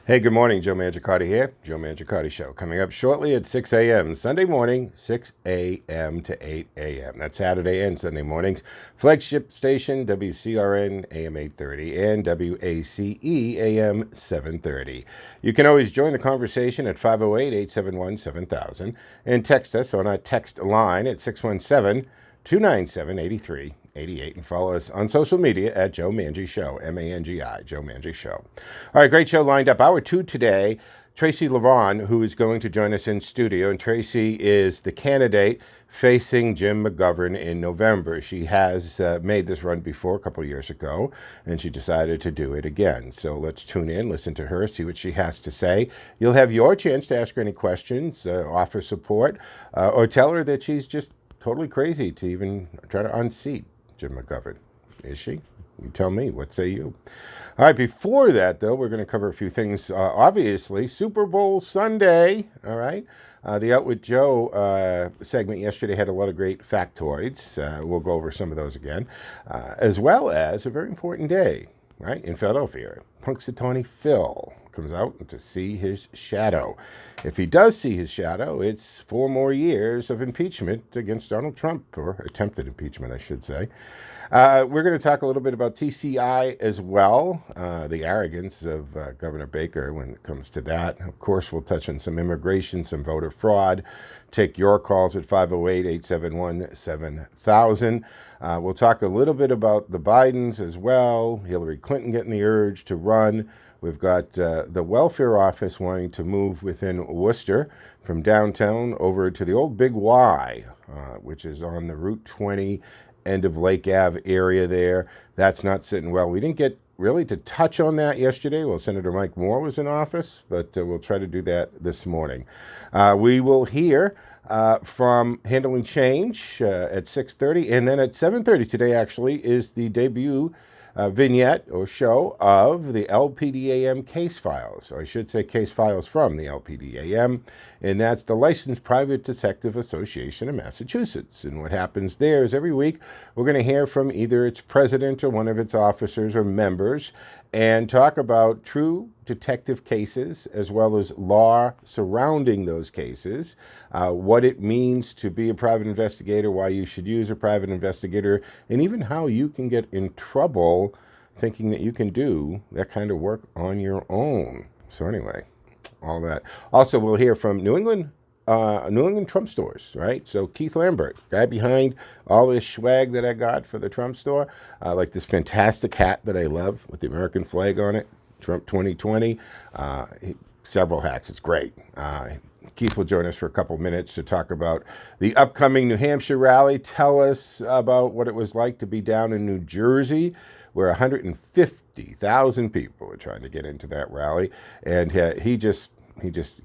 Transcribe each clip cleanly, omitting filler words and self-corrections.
Hey, good morning. Joe Mangiacardi here. Joe Mangiacardi Show. Coming up shortly at 6 a.m. Sunday morning, 6 a.m. to 8 a.m. That's Saturday and Sunday mornings. Flagship station WCRN AM 830 and WACE AM 730. You can always join the conversation at 508-871-7000 and text us on our text line at 617-297-8388 and follow us on social media at Joe Mangi Show, M-A-N-G-I, Joe Mangi Show. All right, great show lined up. Hour two today, Tracy LaVaughn, who is going to join us in studio. And Tracy is the candidate facing Jim McGovern in November. She has made this run before a couple of years ago, and she decided to do it again. So let's tune in, listen to her, see what she has to say. You'll have your chance to ask her any questions, offer support, or tell her that she's just totally crazy to even try to unseat Jim McGovern. Is she? You tell me. What say you? All right, before that, though, we're going to cover a few things. Obviously, Super Bowl Sunday, all right? The Out With Joe segment yesterday had a lot of great factoids. We'll go over some of those again, as well as a very important day, right, in Philadelphia. Punxsutawney Phil comes out to see his shadow. If he does see his shadow, it's 4 more years of impeachment against Donald Trump, or attempted impeachment, I should say. We're going to talk a little bit about TCI as well, the arrogance of Governor Baker when it comes to that. Of course, we'll touch on some immigration, some voter fraud. Take your calls at 508-871-7000. We'll talk a little bit about the Bidens as well, Hillary Clinton getting the urge to run. We've got the welfare office wanting to move within Worcester from downtown over to the old Big Y, which is on the Route 20 end of Lake Ave area there. That's not sitting well. We didn't get really to touch on that yesterday. Well, Senator Mike Moore was in office, but we'll try to do that this morning. We will hear from Handling Change at 6:30, and then at 7:30 today actually is the debut vignette or show of the LPDAM case files, or I should say case files from the LPDAM, and that's the Licensed Private Detective Association of Massachusetts. And what happens there is every week we're going to hear from either its president or one of its officers or members and talk about true detective cases as well as law surrounding those cases, what it means to be a private investigator, why you should use a private investigator, and even how you can get in trouble thinking that you can do that kind of work on your own. So anyway, all that. Also, we'll hear from New England Trump stores, right? So Keith Lambert, guy behind all this swag that I got for the Trump store, like this fantastic hat that I love with the American flag on it, Trump 2020, several hats. It's great. Keith will join us for a couple minutes to talk about the upcoming New Hampshire rally. Tell us about what it was like to be down in New Jersey, where 150,000 people are trying to get into that rally. And he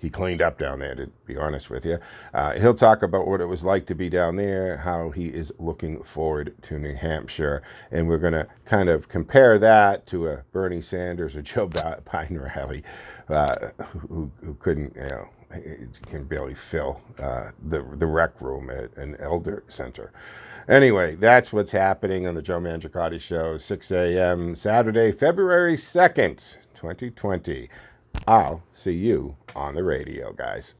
cleaned up down there, to be honest with you. He'll talk about what it was like to be down there, how he is looking forward to New Hampshire. And we're going to kind of compare that to a Bernie Sanders or Joe Biden rally, who couldn't, can barely fill the rec room at an elder center. Anyway, that's what's happening on the Joe Mangiacardi Show, 6 a.m. Saturday, February 2nd, 2020. I'll see you on the radio, guys.